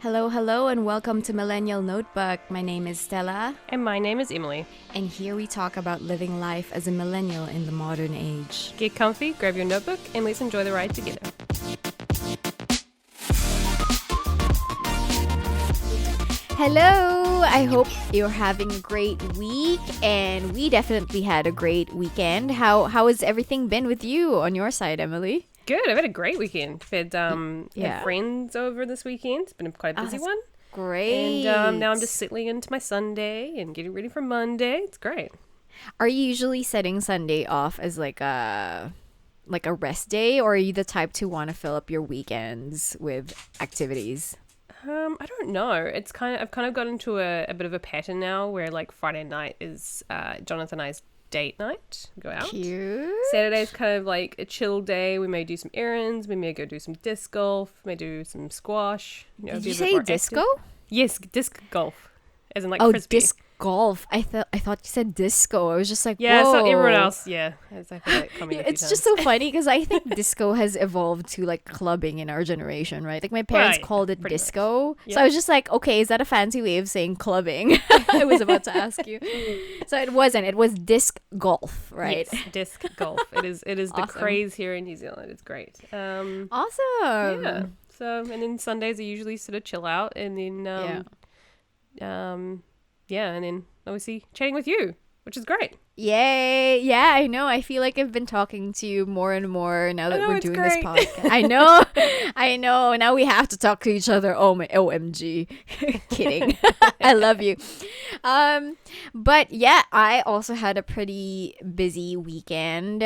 Hello, hello, and welcome to Millennial Notebook. My name is Stella, And my name is Emily. and here we talk about living life as a millennial in the modern age. Get comfy, grab your notebook, and let's enjoy the ride together. Hello! I hope you're having a great week, and we definitely had a great weekend. How has everything been with you on your side, Emily? Good. I've had a great weekend. I've had Yeah. friends over this weekend. It's been quite a busy that's one. Great. And now I'm just settling into my Sunday and getting ready for Monday. It's great. Are you usually setting Sunday off as like a rest day, or are you the type to want to fill up your weekends with activities? I don't know. I've kind of got into a bit of a pattern now where like Friday night is Jonathan and I's date night. We go out. Cute. Saturday's kind of like a chill day. We may do some errands. We may go do some disc golf. May do some squash. Did be you a bit say more disco? active. Yes, disc golf, as in like Oh, frisbee. disc golf. I thought you said disco. I was just like, Yeah, whoa. so everyone else. Yeah, it's like coming. A few It's just times. so funny because I think disco has evolved to like clubbing in our generation, right? Like my parents Right, called it pretty much. disco. Yeah. So I was just like, okay, is that a fancy way of saying clubbing? I was about to ask you. So it wasn't. It was disc golf, right? Yes, disc golf. It is the Awesome. craze here in New Zealand. It's great. Awesome. Yeah. So and then Sundays I usually sort of chill out, and then and then obviously chatting with you, which is great. Yay. Yeah, I know. I feel like I've been talking to you more and more now that know, we're it's doing great. this podcast. I know. I know. Now we have to talk to each other. Oh my OMG. Kidding. I love you. But yeah, I also had a pretty busy weekend.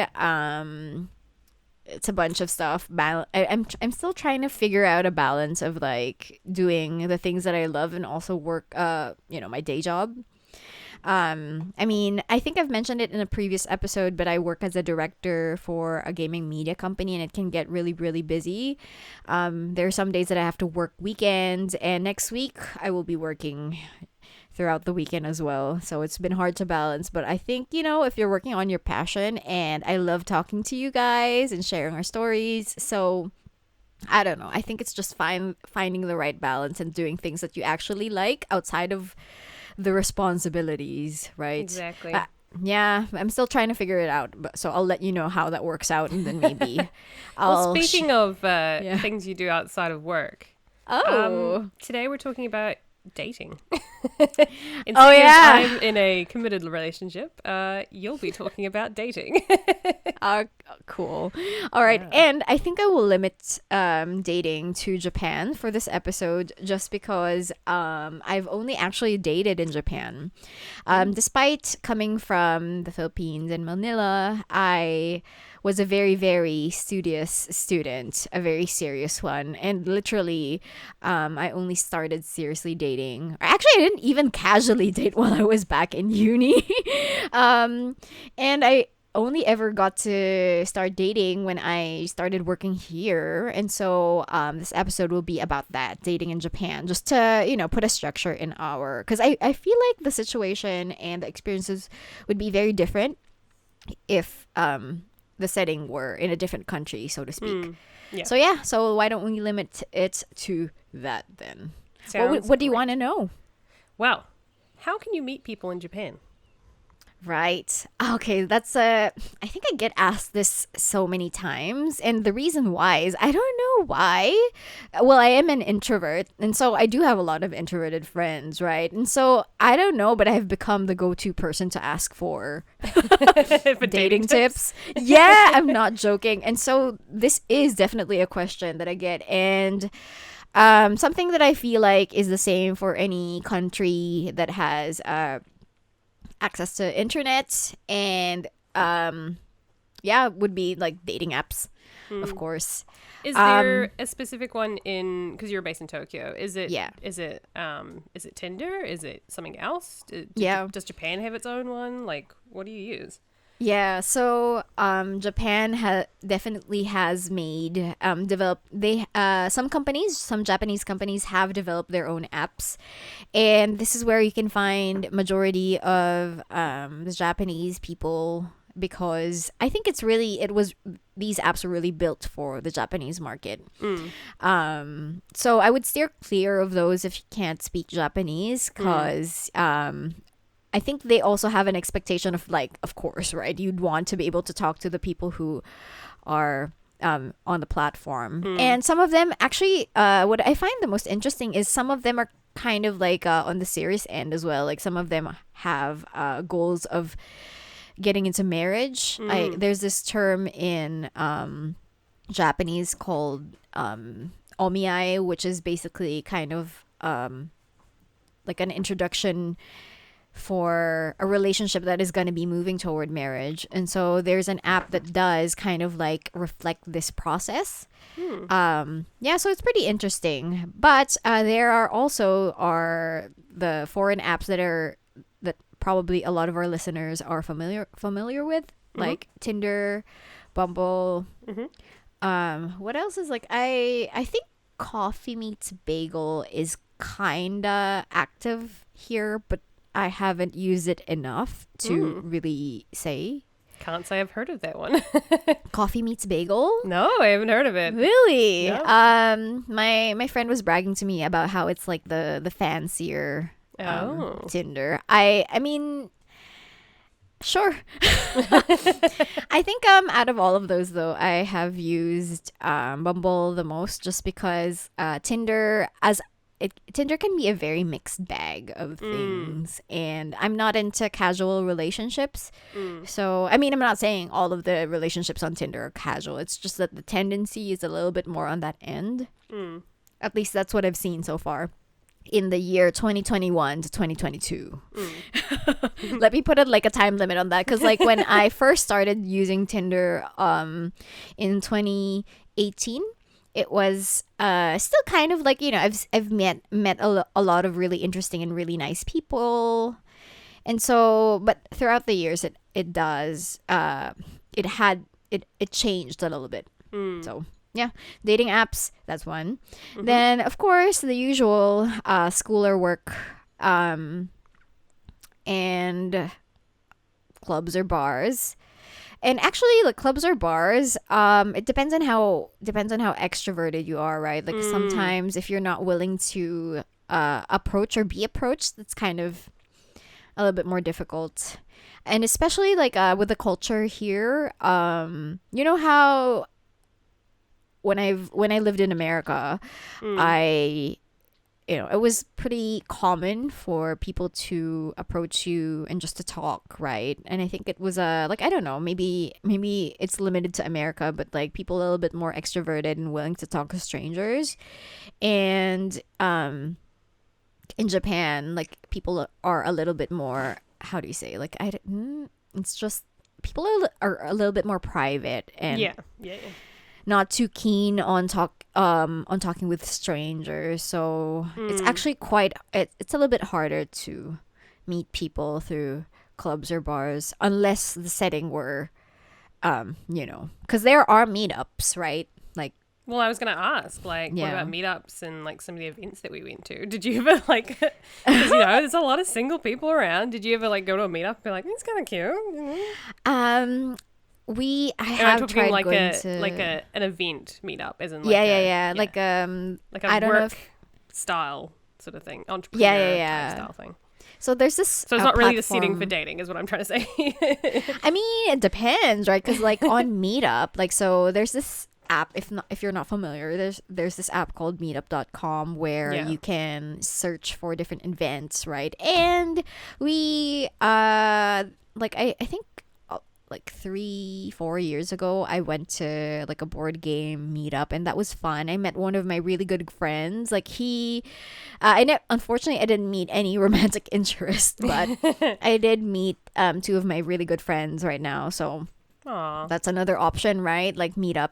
It's a bunch of stuff. I'm still trying to figure out a balance of like doing the things that I love and also work my day job. I mean, I think I've mentioned it in a previous episode, but I work as a director for a gaming media company, and it can get really, really busy. There are some days that I have to work weekends, and next week I will be working throughout the weekend as well. So it's been hard to balance, but I think, if you're working on your passion, and I love talking to you guys and sharing our stories. So I don't know. I think it's just finding the right balance and doing things that you actually like outside of the responsibilities, right? Exactly. Yeah, I'm still trying to figure it out, but so I'll let you know how that works out, and then maybe I'll. Well, speaking of things you do outside of work, today we're talking about dating. And Oh, seeing as yeah. I'm in a committed relationship, you'll be talking about dating. Cool. All right, Yeah. and I think I will limit dating to Japan for this episode, just because I've only actually dated in Japan. Despite coming from the Philippines and Manila, I was a very, very studious student, a very serious one. And literally, I only started seriously dating. Actually, I didn't even casually date while I was back in uni. And I only ever got to start dating when I started working here. And so this episode will be about that, dating in Japan, just to, put a structure in because I feel like the situation and the experiences would be very different if the setting were in a different country, so to speak. Yeah. So why don't we limit it to that then? Sounds What do you great. want to know? Well, how can you meet people in Japan? Right. Okay, I think I get asked this so many times, and the reason why is I don't know why. Well, I am an introvert, and so I do have a lot of introverted friends, right? And so I don't know, but I've become the go-to person to ask for For dating tips. Yeah, I'm not joking. And so this is definitely a question that I get, and something that I feel like is the same for any country that has access to internet, and would be like dating apps, of course. Is there a specific one because you're based in Tokyo? Is it? Yeah. Is it Tinder? Is it something else? Yeah. Does Japan have its own one? Like, what do you use? Yeah, so Japan definitely has made developed some Japanese companies have developed their own apps, and this is where you can find majority of the Japanese people because I think these apps are really built for the Japanese market. So I would steer clear of those if you can't speak Japanese, because I think they also have an expectation of, like, of course, right? You'd want to be able to talk to the people who are on the platform. And some of them actually, what I find the most interesting is some of them are kind of like on the serious end as well. Like some of them have goals of getting into marriage. There's this term in Japanese called omiai, which is basically kind of like an introduction for a relationship that is going to be moving toward marriage. And so there's an app that does kind of like reflect this process. Yeah, so it's pretty interesting. But there are also the foreign apps that probably a lot of our listeners are familiar with, like Tinder, Bumble. What else is like, I think Coffee Meets Bagel is kinda active here, but I haven't used it enough to really say. Can't say I've heard of that one. Coffee Meets Bagel? No, I haven't heard of it. Really? No. My friend was bragging to me about how it's like the fancier Tinder. I mean, sure. I think out of all of those though, I have used Bumble the most, just because Tinder can be a very mixed bag of things, and I'm not into casual relationships. So, I mean, I'm not saying all of the relationships on Tinder are casual. It's just that the tendency is a little bit more on that end. At least that's what I've seen so far in the year 2021 to 2022. Let me put like a time limit on that, because like when I first started using Tinder in 2018, it was still kind of like, I've met a lot of really interesting and really nice people. And so, but throughout the years, it changed a little bit. So yeah, dating apps, that's one. Then of course the usual school or work, and clubs or bars. And actually, like clubs or bars, it depends on how extroverted you are, right? Like sometimes if you're not willing to approach or be approached, that's kind of a little bit more difficult. And especially like with the culture here, you know how when I lived in America, it was pretty common for people to approach you and just to talk, right? And I think it was like, I don't know, maybe it's limited to America, but like people a little bit more extroverted and willing to talk to strangers. And in Japan, like people are a little bit more, how do you say, like it's just people are a little bit more private and yeah. not too keen on talking with strangers. So it's actually it's a little bit harder to meet people through clubs or bars, unless the setting were because there are meetups, right? Like, well, I was gonna ask, like, what Yeah. about meetups and like some of the events that we went to? Did you ever like, because there's a lot of single people around. Did you ever like go to a meetup and be like, it's kind of cute? I And I'm have talking tried like going to an event meetup, as in like yeah. Like like a I don't know work if style sort of thing, entrepreneur yeah. type style thing. so there's this So it's not really the setting platform. for dating, is what I'm trying to say. I mean, it depends, right? Because like on Meetup, like, so there's this app. If you're not familiar, there's this app called Meetup.com where Yeah. you can search for different events, right? And we like I think like 3-4 years ago, I went to like a board game meetup, and that was fun. I met one of my really good friends. Like unfortunately I didn't meet any romantic interest, but I did meet two of my really good friends right now. So Aw. that's another option, right? Like Meetup,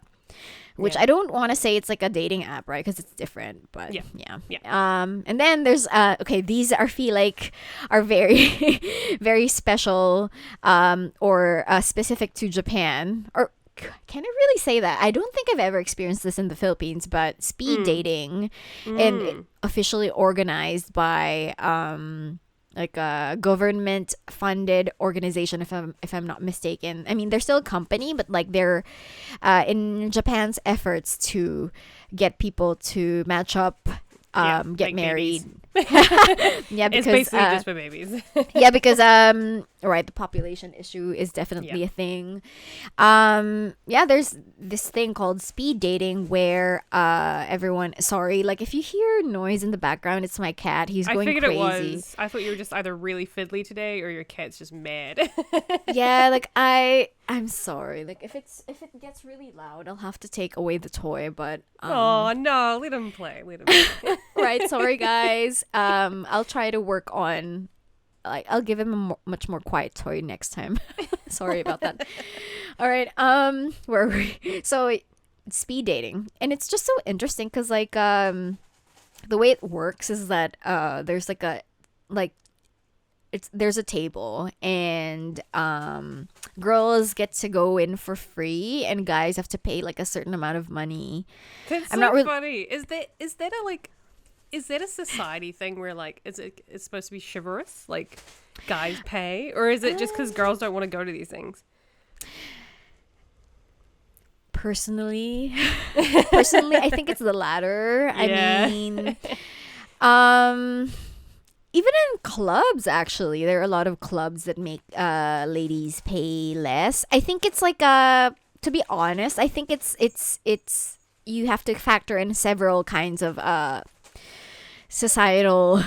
which Yeah. I don't want to say it's like a dating app, right? Because it's different, but Yeah. yeah. And then there's okay, these I feel like are very very special, or specific to Japan. Or can I really say that? I don't think I've ever experienced this in the Philippines, but speed dating, and officially organized by like a government funded organization, if I'm not mistaken. I mean, they're still a company, but like they're in Japan's efforts to get people to match up, Yeah, get make babies. married. Yeah, It's because basically just for babies. yeah, because right, the population issue is definitely Yeah. a thing. Yeah, there's this thing called speed dating where everyone, sorry, like if you hear noise in the background, it's my cat. He's I going figured it crazy. was. I thought you were just either really fiddly today or your cat's just mad. Yeah, like I'm sorry. Like if it gets really loud, I'll have to take away the toy, but Oh no, let him play. Let him play. right, sorry guys. I'll try to work on, like I'll give him a much more quiet toy next time. Sorry about that. All right. Where were we? So it's speed dating, and it's just so interesting because like the way it works is that there's like a like there's a table, and girls get to go in for free, and guys have to pay like a certain amount of money. That's I'm so not really funny. Is that a society thing where like it's supposed to be chivalrous, like guys pay, or is it just because girls don't want to go to these things? personally personally I think it's the latter. Yeah. I mean, um even in clubs, actually there are a lot of clubs that make ladies pay less. I think it's like to be honest, I think it's you have to factor in several kinds of societal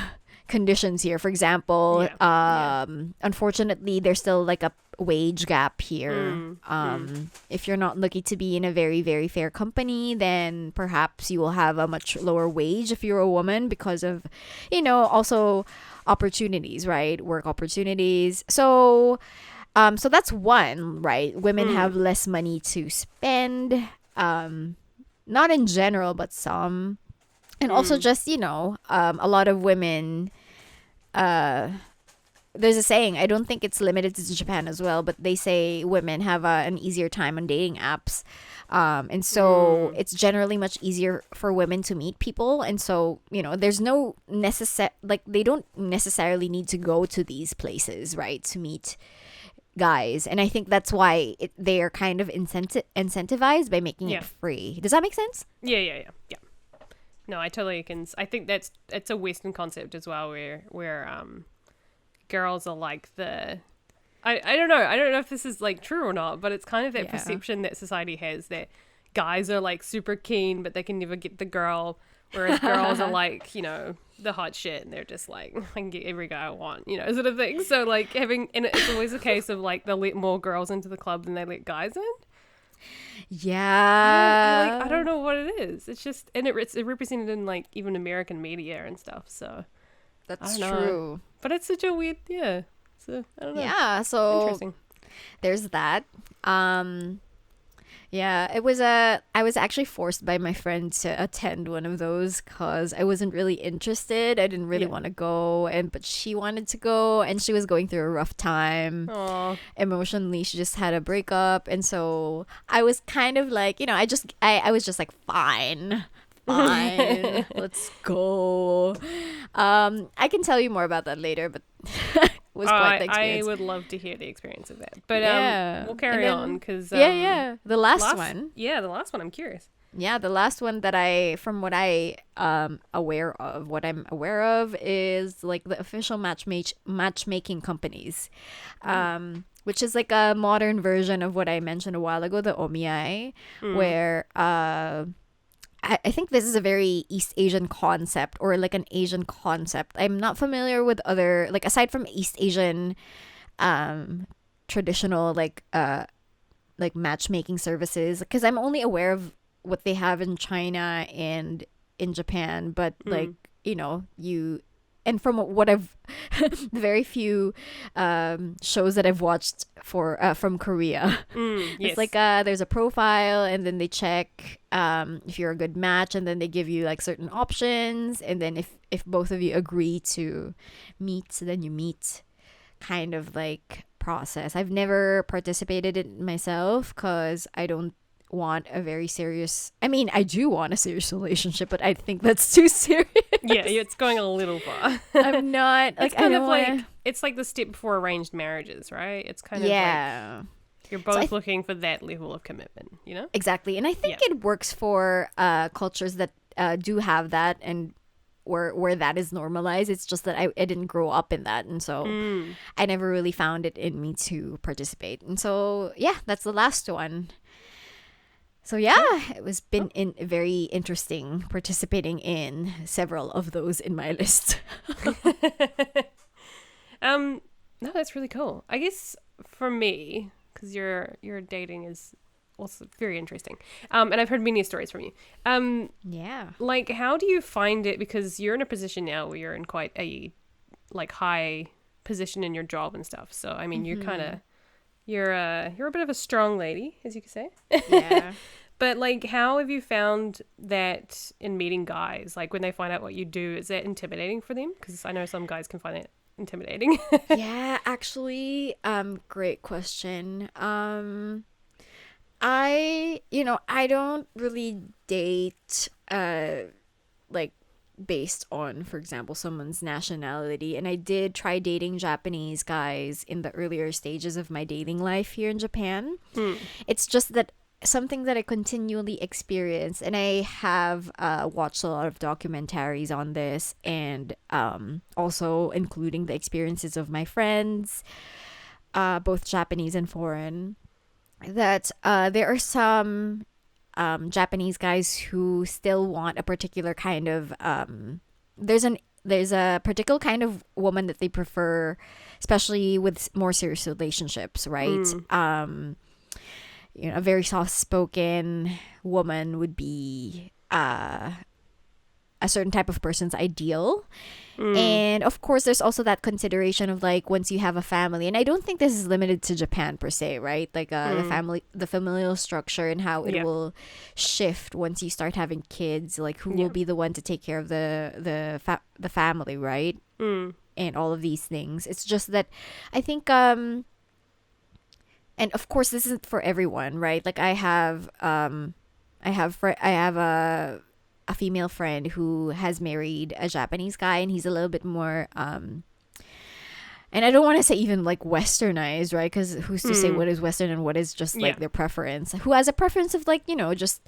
conditions here. For example, Yeah. unfortunately, there's still like a wage gap here. If you're not lucky to be in a very, very fair company, then perhaps you will have a much lower wage if you're a woman because of, also opportunities, right? Work opportunities. So that's one, right? Women have less money to spend. Not in general, but some. And also just, a lot of women, there's a saying, I don't think it's limited to Japan as well, but they say women have an easier time on dating apps. And so it's generally much easier for women to meet people. And so, there's no like they don't necessarily need to go to these places, right, to meet guys. And I think that's why they are kind of incentivized by making Yeah. it free. Does that make sense? Yeah. No, I totally can. I think it's a Western concept as well, where girls are like the. I don't know. I don't know if this is like true or not, but it's kind of that Yeah. perception that society has that guys are like super keen, but they can never get the girl, whereas girls are like, the hot shit, and they're just like, I can get every guy I want, sort of thing. So like and it's always a case of like they'll let more girls into the club than they let guys in. Yeah. I don't know what it is. It's just, and it's represented in like even American media and stuff. So That's I don't know. true. But it's such a weird, yeah. So I don't know. Yeah, so Interesting. there's that. Yeah, I was actually forced by my friend to attend one of those cuz I wasn't really interested. I didn't really Yeah. want to go, but she wanted to go, and she was going through a rough time. Aw. Emotionally, she just had a breakup, and so I was kind of like, I was just like, fine. Let's go. I can tell you more about that later, but it was quite the I experience. would love to hear the experience of that. But Yeah. we'll carry And then- on because yeah. The last one. Yeah, the last one. I'm curious. Yeah, the last one that from what I'm aware of is like the official matchmaking companies, which is like a modern version of what I mentioned a while ago, the Omiai, where I think this is a very East Asian concept, or like an Asian concept. I'm not familiar with other, like aside from East Asian traditional like matchmaking services, because I'm only aware of what they have in China and in Japan, but like you and from what I've the very few shows that I've watched from Korea, Yes. it's like there's a profile, and then they check if you're a good match, and then they give you like certain options, and then if both of you agree to meet, then you meet, kind of like process. I've never participated in it myself because I don't want a very serious, I mean, I do want a serious relationship, but I think that's too serious. Yeah, it's going a little far. I'm not like, It's kind I of don't like wanna, it's like the step before arranged marriages, right? It's kind of like yeah. you're So both looking for that level of commitment, you know? exactly. And I think Yeah. it works for cultures that do have that, and where that is normalized. It's just that I didn't grow up in that. And so Mm. I never really found it in me to participate. And so, yeah, that's the last one. So, yeah, it was been very interesting participating in several of those in my list. No, that's really cool. I guess for me, because your dating is also very interesting. And I've heard many stories from you. Yeah. Like, how do you find it? Because you're in a position now where you're in quite a like high position in your job and stuff. So I mean, you're kind of you're a bit of a strong lady, as you could say. Yeah. But like, how have you found that in meeting guys? Like when they find out what you do, is that intimidating for them? Because I know some guys can find it intimidating. Yeah, actually, great question. I don't really date like based on, for example, someone's nationality. And I did try dating Japanese guys in the earlier stages of my dating life here in Japan. It's just that something that I continually experience, and I have watched a lot of documentaries on this, and also including the experiences of my friends, both Japanese and foreign, that there are some Japanese guys who still want a particular kind of there's a particular kind of woman that they prefer, especially with more serious relationships, right? A very soft-spoken woman would be a certain type of person's ideal. And of course, there's also that consideration of like once you have a family, and I don't think this is limited to Japan per se, right? Like the familial structure and how it will shift once you start having kids. Like who will be the one to take care of the family, right? And all of these things. It's just that I think and of course this isn't for everyone, right? Like I have a female friend who has married a Japanese guy, and he's a little bit more and I don't want to say even like westernized, right? Because who's to say what is Western and what is just like their preference? Who has a preference of like, just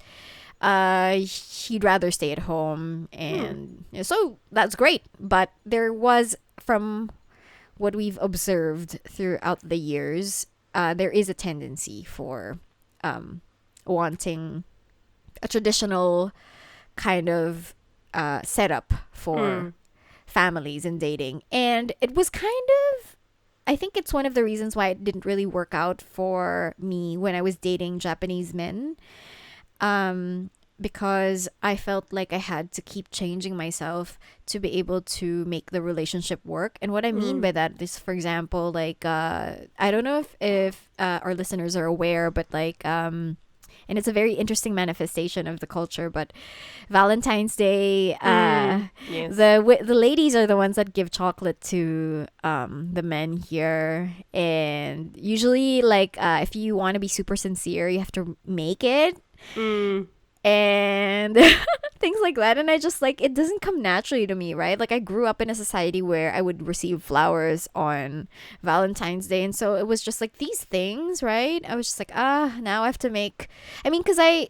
he'd rather stay at home, and so that's great. But there was, from what we've observed throughout the years, there is a tendency for wanting a traditional kind of setup for families and dating. And it was I think it's one of the reasons why it didn't really work out for me when I was dating Japanese men. Because I felt like I had to keep changing myself to be able to make the relationship work. And what I mean by that is, for example, like, I don't know if our listeners are aware, but like, and it's a very interesting manifestation of the culture, but Valentine's Day, Yes. the ladies are the ones that give chocolate to the men here. And usually, like, if you want to be super sincere, you have to make it. And things like that. And I just like, it doesn't come naturally to me, right? Like I grew up in a society where I would receive flowers on Valentine's Day, and so it was just like these things, right? I was just like, now I have to make, I mean, because I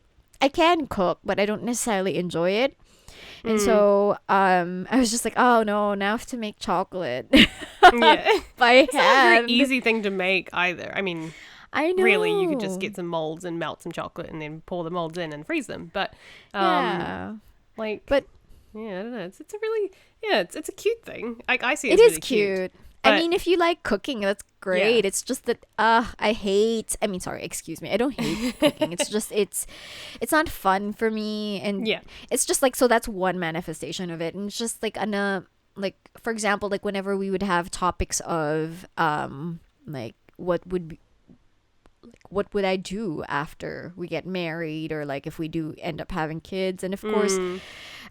can cook, but I don't necessarily enjoy it. And so I was just like, oh no, now I have to make chocolate Yeah. by It's not a hand. very easy thing to make either. I mean, I know. really, you could just get some molds and melt some chocolate and then pour the molds in and freeze them. But, like, But yeah, I don't know. It's a really, it's a cute thing. Like, I see it as is really cute. But- I mean, if you like cooking, that's great. Yeah. It's just that excuse me. I don't hate cooking. It's just it's not fun for me, and it's just like, so that's one manifestation of it. And it's just like like, for example, like whenever we would have topics of like what would I do after we get married, or like if we do end up having kids. And of course,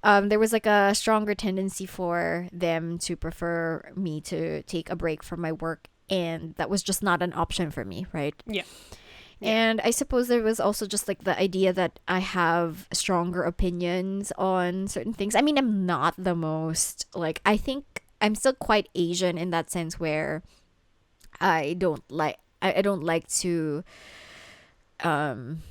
there was like a stronger tendency for them to prefer me to take a break from my work, and that was just not an option for me, right? Yeah. And I suppose there was also just like the idea that I have stronger opinions on certain things. I mean, I'm not the most, like, I think I'm still quite Asian in that sense where I don't like to um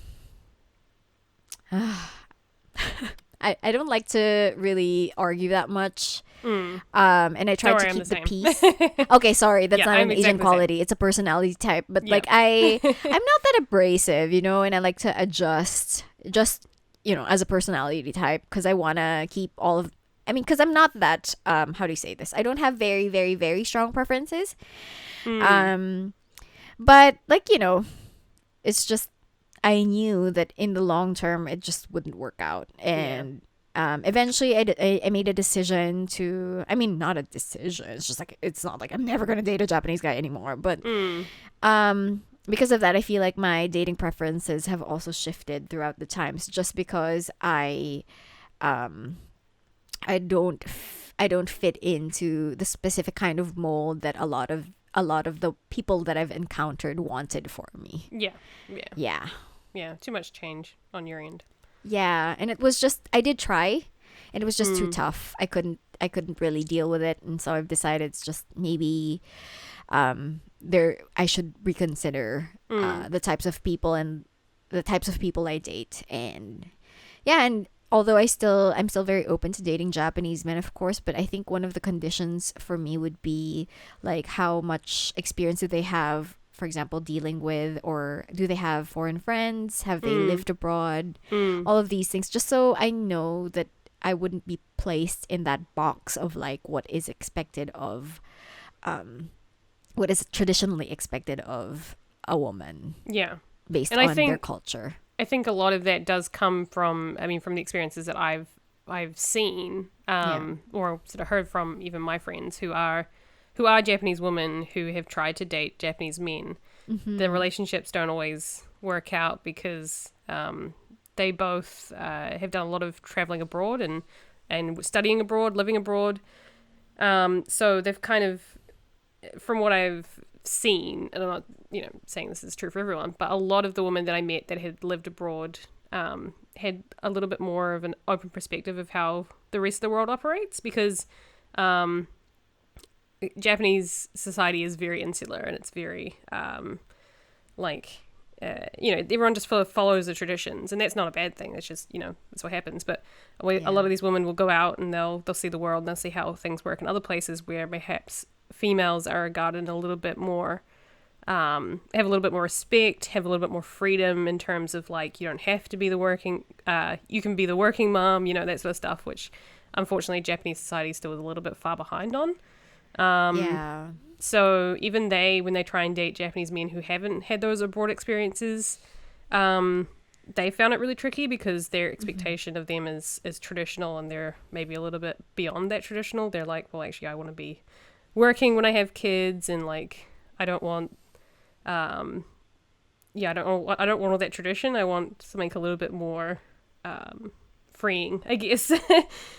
I don't like to really argue that much. And I try Don't to worry, I'm keep the the same. peace. Okay, sorry, that's Yeah, not I'm an Asian exactly the same. quality. It's a personality type. But Yeah. like I'm not that abrasive, you know, and I like to adjust just, you know, as a personality type because I want to keep all of I mean, because I'm not that how do you say this? I don't have very, very, very strong preferences. Um but like, you know, it's just I knew that in the long term it just wouldn't work out, Yeah. and eventually I made a decision to. I mean, not a decision. It's just like it's not like I'm never gonna date a Japanese guy anymore. But because of that, I feel like my dating preferences have also shifted throughout the times, just because um I don't fit into the specific kind of mold that a lot of the people that I've encountered wanted for me. Yeah. Yeah. Yeah. Yeah. Too much change on your end. Yeah, and it was just I did try, and it was just too tough. I couldn't really deal with it, and so I've decided it's just maybe there I should reconsider the types of people and the types of people I date, and yeah, and although I'm still very open to dating Japanese men, of course, but I think one of the conditions for me would be like how much experience do they have, for example, dealing with, or do they have foreign friends? Have they lived abroad? All of these things, just so I know that I wouldn't be placed in that box of like what is traditionally expected of a woman Yeah. based And I on their think culture. I think a lot of that does come from, I mean, from the experiences that I've seen, or sort of heard from even my friends who are Japanese women who have tried to date Japanese men. The relationships don't always work out because they both have done a lot of traveling abroad and studying abroad, living abroad. So they've kind of, from what I've seen, and I'm not, saying this is true for everyone, but a lot of the women that I met that had lived abroad had a little bit more of an open perspective of how the rest of the world operates, because Japanese society is very insular, and it's very everyone just follows the traditions, and that's not a bad thing. It's just, that's what happens. But a lot of these women will go out and they'll see the world and they'll see how things work in other places where perhaps females are regarded a little bit more, have a little bit more respect, have a little bit more freedom in terms of like, you don't have to be you can be the working mom, that sort of stuff, which unfortunately Japanese society still is a little bit far behind on. Yeah. So even when they try and date Japanese men who haven't had those abroad experiences, they found it really tricky because their expectation of them is traditional, and they're maybe a little bit beyond that traditional. They're like, well, actually, I want to be working when I have kids, and like, I don't want, I don't want all that tradition. I want something a little bit more, freeing, I guess.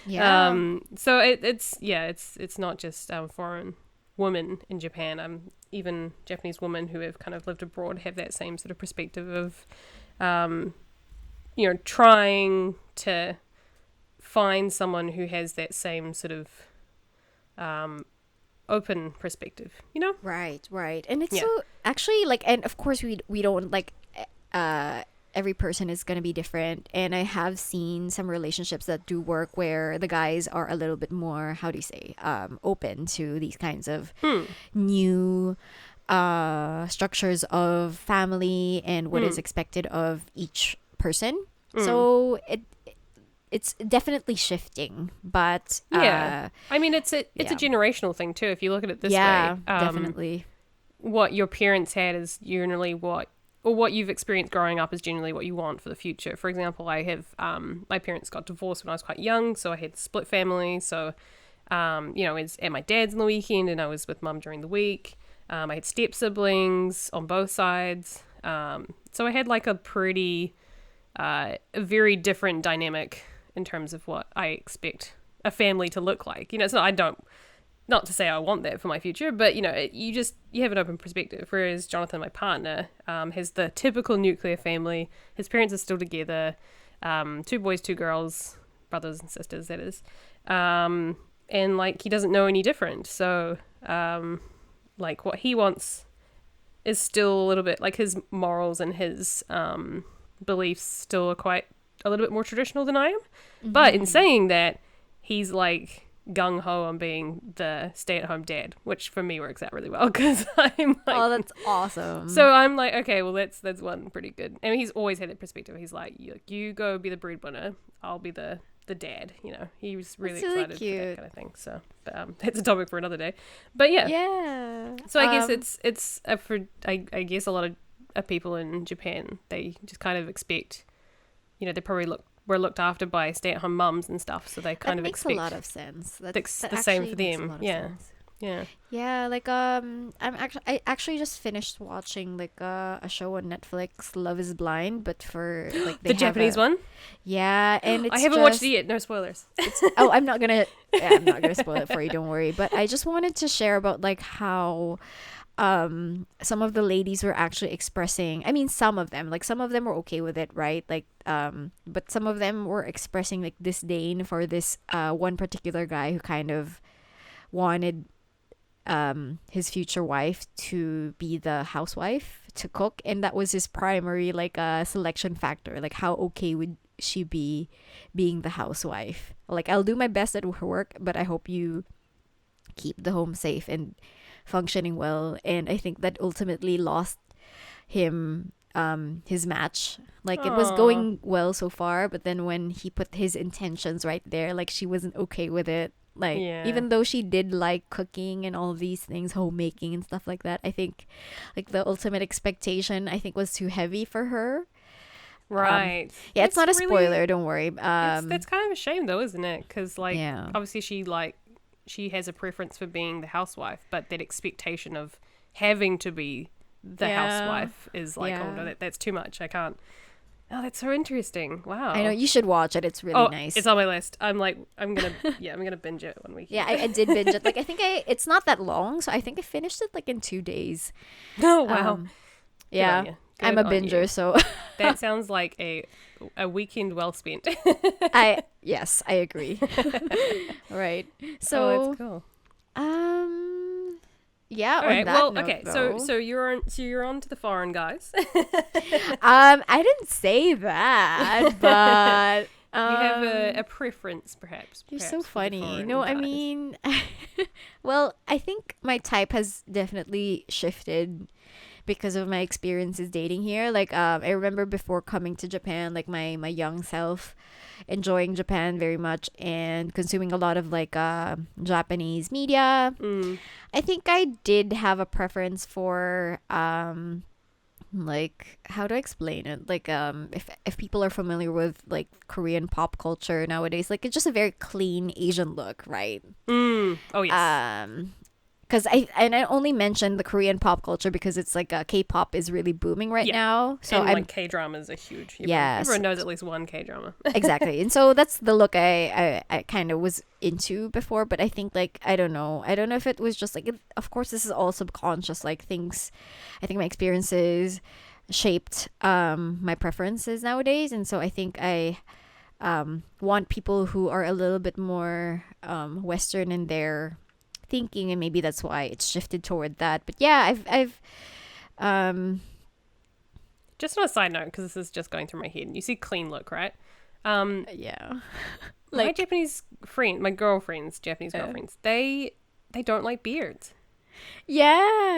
Yeah. So it's not just foreign women in Japan. Even Japanese women who have kind of lived abroad have that same sort of perspective of, trying to find someone who has that same sort of open perspective, Right, right. And it's Yeah. so actually like, and of course we don't like every person is going to be different, and I have seen some relationships that do work where the guys are a little bit more, how do you say, open to these kinds of new structures of family and what is expected of each person. So it's definitely shifting, but Yeah. I mean, it's a generational thing too. If you look at it this yeah, way, definitely. what your parents had is generally what you've experienced growing up is generally what you want for the future. For example, I have my parents got divorced when I was quite young, so I had a split family. So, I was at my dad's on the weekend, and I was with mum during the week. I had step siblings on both sides, so I had like a very different dynamic in terms of what I expect a family to look like. It's not, not to say I want that for my future, but you know, you have an open perspective. Whereas Jonathan, my partner, has the typical nuclear family. His parents are still together, 2 boys, 2 girls, brothers and sisters, that is. And like he doesn't know any different. So like what he wants is still a little bit like his morals and his beliefs still are quite a little bit more traditional than I am. Mm-hmm. But in saying that, he's like gung ho on being the stay-at-home dad, which for me works out really well because I'm like, oh, that's awesome. So I'm like, okay, well that's one pretty good. I mean, he's always had that perspective. He's like, you go be the breadwinner, I'll be the dad. You know, he was really excited for that kind of thing. So, but that's a topic for another day. But yeah. So I guess it's for I guess a lot of people in Japan, they just kind of expect, you know, they probably were looked after by stay-at-home mums and stuff, so they kind of expect. That makes a lot of sense. That the same for them. Yeah. Like I actually just finished watching like a show on Netflix, Love Is Blind, but for like the Japanese one. Yeah, and it's I haven't watched it yet. No spoilers. I'm not gonna spoil it for you. Don't worry. But I just wanted to share about like how some of the ladies were actually expressing, I mean some of them were okay with it, right? Like but some of them were expressing like disdain for this one particular guy who kind of wanted his future wife to be the housewife, to cook, and that was his primary like selection factor. Like how okay would she be being the housewife? Like, I'll do my best at her work, but I hope you keep the home safe and functioning well. And I think that ultimately lost him his match. Like, it was going well so far, but then when he put his intentions right there, like, she wasn't okay with it. Like, even though she did like cooking and all of these things, homemaking and stuff like that, I think like the ultimate expectation, I think, was too heavy for her. Right. Yeah, it's not a spoiler, don't worry. That's kind of a shame though, isn't it? Because like obviously she has a preference for being the housewife, but that expectation of having to be the housewife is like, oh no, that's too much. I can't. Oh, that's so interesting. Wow. I know, you should watch it. It's really nice. It's on my list. I'm gonna binge it one week. Yeah, I did binge it. Like, I think it's not that long, so I think I finished it like in 2 days. Oh wow. Yeah. I'm a binger, so that sounds like a weekend well spent. Yes, I agree. Right. So that's cool. Yeah. All right. Well, note, okay. though, So you're on to the foreign guys. I didn't say that, but you have a preference, perhaps. You're so funny. No, I mean, well, I think my type has definitely shifted because of my experiences dating here. Like, I remember before coming to Japan, like my young self enjoying Japan very much and consuming a lot of like Japanese media. I think I did have a preference for like, how do I explain it? Like, if people are familiar with like Korean pop culture nowadays, like, it's just a very clean Asian look, right? Oh yes. Because I only mentioned the Korean pop culture because it's like K-pop is really booming right now. So and like K-dramas are huge. Everyone knows at least one K-drama. Exactly. And so that's the look I kind of was into before. But I think, like, I don't know if it was just like, of course this is all subconscious, like things, I think my experiences shaped my preferences nowadays. And so I think I want people who are a little bit more Western in their thinking, and maybe that's why it's shifted toward that. But yeah, I've just on a side note, because this is just going through my head, you see clean look, right? Yeah. Like, my girlfriends, Japanese girlfriends, they don't like beards. Yeah.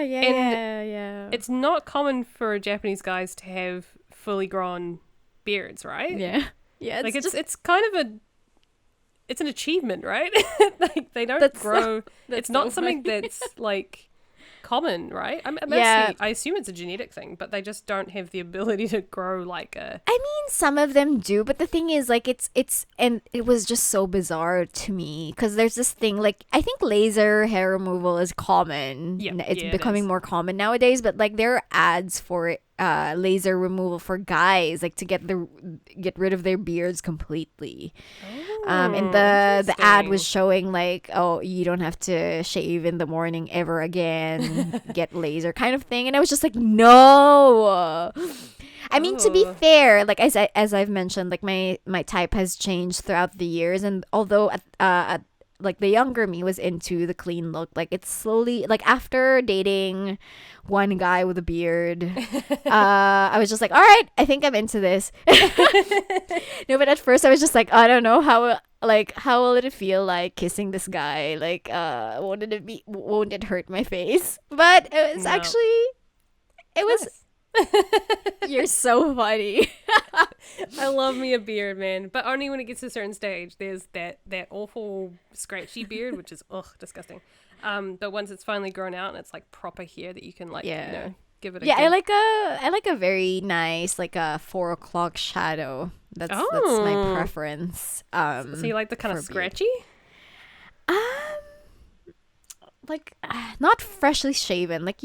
It's not common for Japanese guys to have fully grown beards, right? Yeah. Like, it's kind of it's an achievement, right? Like, they don't grow. It's not something that's like common, right? I assume it's a genetic thing, but they just don't have the ability to grow like a. I mean, some of them do, but the thing is, like, it's and it was just so bizarre to me because there's this thing, like, I think laser hair removal is common. Yeah, it's becoming more common nowadays, but like there are ads for it laser removal for guys, like to get rid of their beards completely. And the ad was Interesting. showing like, oh, you don't have to shave in the morning ever again, get laser kind of thing. And I was just like, no. I mean, to be Oh, fair, like as I've mentioned, like my type has changed throughout the years, and although like the younger me was into the clean look, like it's slowly like after dating one guy with a beard, I was just like, all right, I think I'm into this. No, but at first I was just like, I don't know how will it feel like kissing this guy? Like, won't it hurt my face? But it was no. actually, it was. Nice. You're so funny. I love me a beard, man, but only when it gets to a certain stage. There's that awful scratchy beard, which is disgusting. But once it's finally grown out and it's like proper hair that you can like Yeah. give it a Yeah, good. I like a very nice like a 4 o'clock shadow. That's my Oh, preference. so you like the kind of For beard. scratchy? Um, like not freshly shaven, like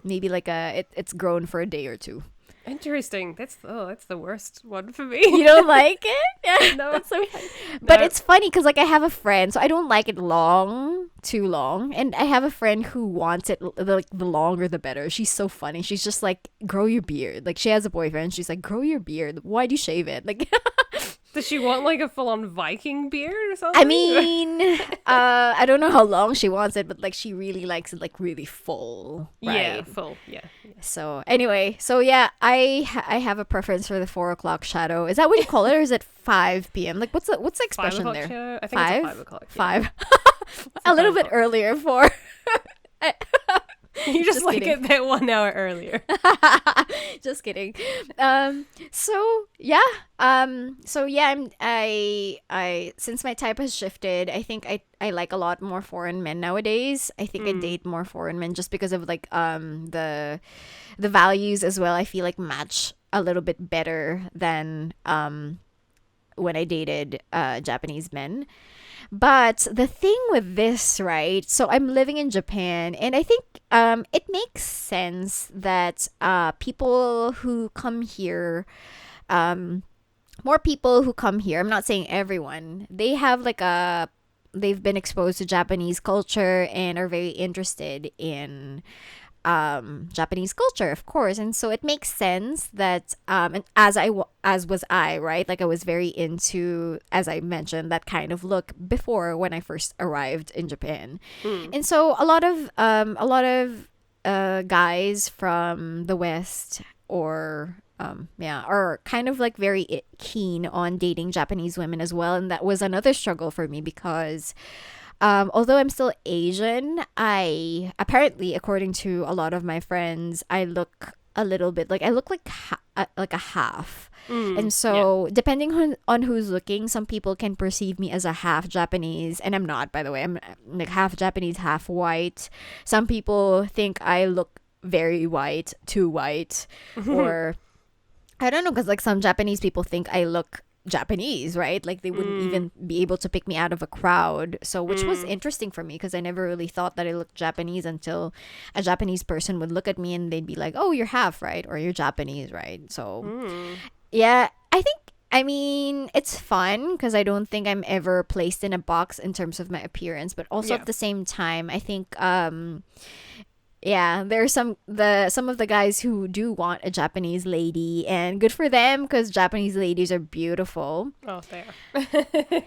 maybe like it's grown for a day or two. Interesting. That's the worst one for You me. don't like it? Yeah, No, that's so funny. But no. it's funny because like I have a friend, so I don't like it too long, and I have a friend who wants it like the longer the better. She's so funny. She's just like, grow your beard. Like she has a boyfriend. She's like, grow your beard. Why do you shave it? Like, Does she want like a full-on Viking beard or I something? mean, I don't know how long she wants it, but like she really likes it like really full, Yeah, right? full. Yeah. So anyway, so yeah, I have a preference for the 4 o'clock shadow. Is that what you call it, or is it 5 p.m.? Like what's the 5 expression o'clock there? show. I think it's a Five, 5 o'clock. Yeah, 5, it's a a little 5 bit o'clock. earlier for. You just Just like kidding. it that 1 hour earlier. Just kidding. So yeah. So yeah. I since my type has shifted, I think I like a lot more foreign men nowadays. I think I Mm. date more foreign men just because of like the values as well. I feel like match a little bit better than when I dated Japanese men. But the thing with this, right? So I'm living in Japan, and I think it makes sense that people who come here, um, more people who come here, I'm not saying everyone, they've been exposed to Japanese culture and are very interested in Japanese culture, of course, and so it makes sense that and as was I, right? Like I was very into, as I mentioned, that kind of look before when I first arrived in Japan, Mm. and so a lot of guys from the West or are kind of like very keen on dating Japanese women as well, and that was another struggle for me because although I'm still Asian, I apparently, according to a lot of my friends, I look a little bit like I look like a half. Mm. And Yeah. so, depending on who's looking, some people can perceive me as a half Japanese, and I'm not, by the way. I'm like half Japanese, half white. Some people think I look very white, too white, or I don't know, because like some Japanese people think I look Japanese, right? Like they wouldn't Mm. even be able to pick me out of a crowd. So, which was Mm. interesting for me because I never really thought that I looked Japanese until a Japanese person would look at me and they'd be like, "Oh, you're half, right? Or you're Japanese, right?" So, Mm. yeah, I mean, it's fun because I don't think I'm ever placed in a box in terms of my appearance, but also Yeah. at the same time, I think yeah, there's some of the guys who do want a Japanese lady, and good for them because Japanese ladies are beautiful. Oh, there.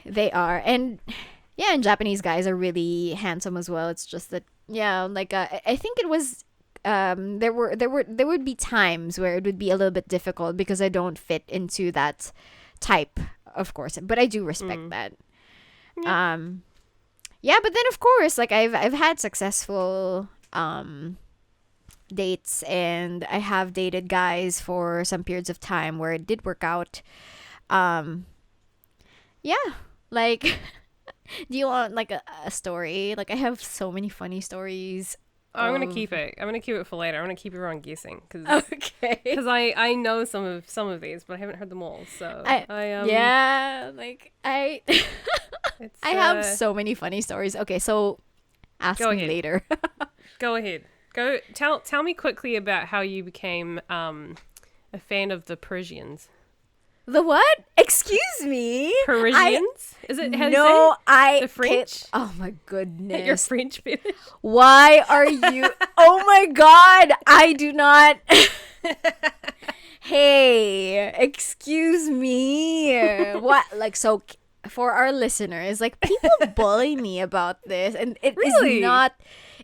They are, and yeah, and Japanese guys are really handsome as well. It's just that yeah, like I think it was there would be times where it would be a little bit difficult because I don't fit into that type, of course, but I do respect Mm. that. Yeah. Um, yeah, but then of course, like I've had successful dates, and I have dated guys for some periods of time where it did work out. Um, yeah, like do you want like a story? Like I have so many funny stories I'm gonna of keep it. I'm gonna keep it for later. I'm gonna keep everyone guessing because okay. I know some of these, but I haven't heard them all. So I yeah, like I it's I have so many funny stories. Okay, so ask go me ahead. later. Go ahead. Go tell me quickly about how you became a fan of the Parisians. The what? Excuse me. Parisians? Is it how No, you say it? The French? Oh my Your goodness. French fetish? Why are you? Oh my God! I do not. Hey, excuse me. What? Like, so for our listeners, like, people bully me about this, and it is Really? not.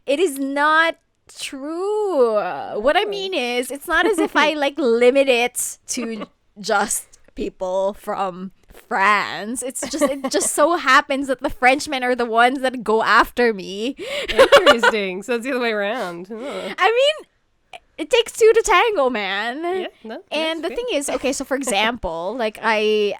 It is not true. What I mean is, it's not as if I like limit it to just people from France. It just so happens that the Frenchmen are the ones that go after me. Interesting. So it's the other way around. Huh. I mean, it takes two to tango, man. Yeah, no. And the that's thing is, okay, so for example, like I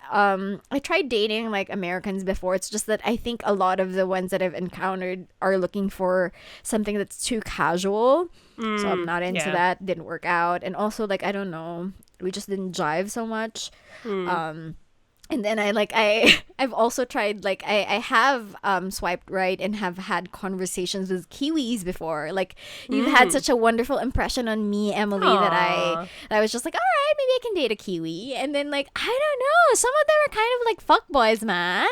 tried dating like Americans before. It's just that I think a lot of the ones that I've encountered are looking for something that's too casual. So I'm not into that. Didn't work out. And also, like, I don't know, we just didn't jive so much. And then I've also tried, like, I have swiped right and have had conversations with Kiwis before. Like, you've had such a wonderful impression on me, Emily, that Aw. I was just like, all right, maybe I can date a Kiwi. And then, like, I don't know, some of them are kind of like fuckboys, man.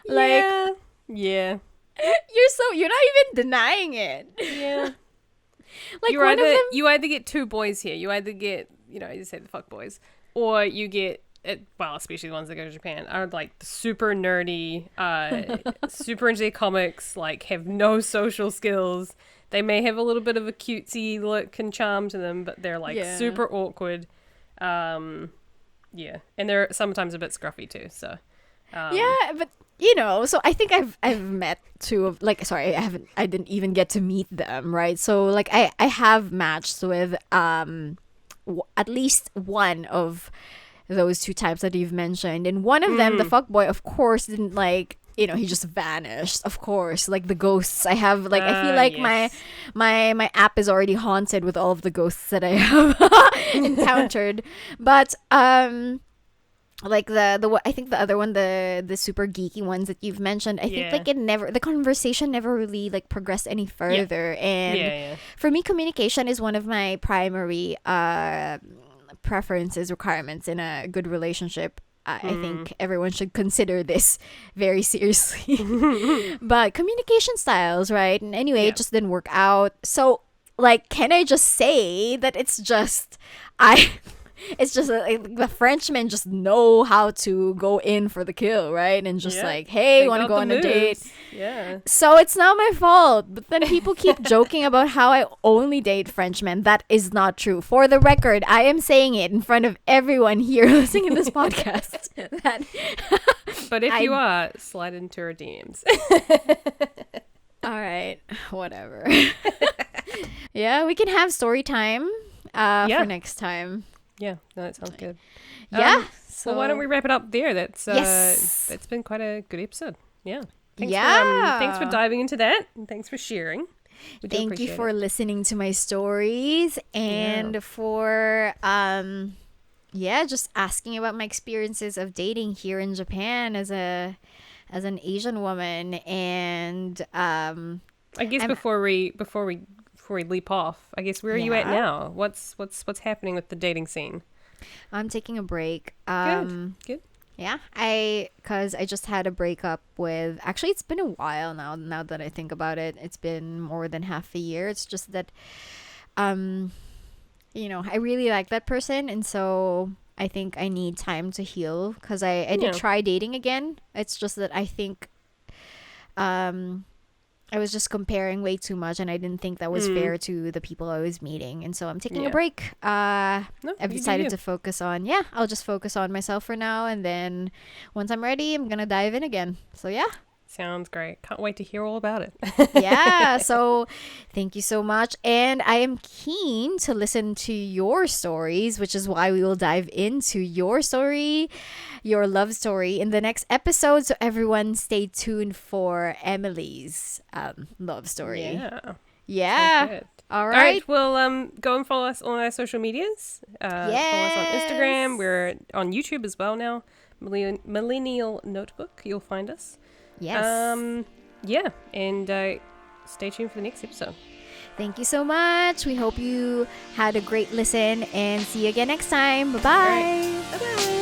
Like, yeah. you're not even denying it. Yeah. Like, You one of them. you either get two boys here. You either get, you say the fuck boys, or you get well, especially the ones that go to Japan, are like super nerdy, super into their comics, like have no social skills. They may have a little bit of a cutesy look and charm to them, but they're like super awkward. Yeah, and they're sometimes a bit scruffy too. So Yeah, but so I think I've met two of, like, sorry, I didn't even get to meet them, right? So like I have matched with at least one of those two types that you've mentioned, and one of them, the fuckboy, of course, didn't like, he just vanished, of course, like the ghosts. I have, like, I feel like yes. my app is already haunted with all of the ghosts that I have encountered. But like I think the other one, the super geeky ones that you've mentioned, I think like the conversation never really like progressed any further. And for me, communication is one of my primary preferences, requirements in a good relationship. I think everyone should consider this very seriously. But communication styles, right? And anyway, it just didn't work out. So, like, can I just say that it's just it's just like, the Frenchmen just know how to go in for the kill, right? And just like, hey, want to go on a date? Yeah. So it's not my fault. But then people keep joking about how I only date Frenchmen. That is not true. For the record, I am saying it in front of everyone here listening to this podcast. But if you are, slide into our DMs. All right, whatever. Yeah, we can have story time for next time. Yeah, no, that sounds good. Yeah. So why don't we wrap it up there? That's that's been quite a good episode. Yeah. Thanks for diving into that, and thanks for sharing. Thank you for listening to my stories, and for just asking about my experiences of dating here in Japan as an Asian woman. And I guess before we leap off, I guess where are you at now? What's happening with the dating scene? I'm taking a break. Good. Yeah, because I just had a breakup with, actually it's been a while now that I think about it. It's been more than half a year. It's just that I really like that person, and so I think I need time to heal, because I did try dating again. It's just that I think I was just comparing way too much, and I didn't think that was fair to the people I was meeting. And so I'm taking a break. I've decided to focus on, I'll just focus on myself for now. And then once I'm ready, I'm going to dive in again. So yeah. Sounds great. Can't wait to hear all about it. Yeah. So thank you so much. And I am keen to listen to your stories, which is why we will dive into your story, your love story, in the next episode. So everyone stay tuned for Emily's love story. Yeah. All right. Well, go and follow us on our social medias. Follow us on Instagram. We're on YouTube as well now. Millennial Notebook. You'll find us. Yes. And stay tuned for the next episode. Thank you so much. We hope you had a great listen and see you again next time. Bye All bye. right. Bye bye.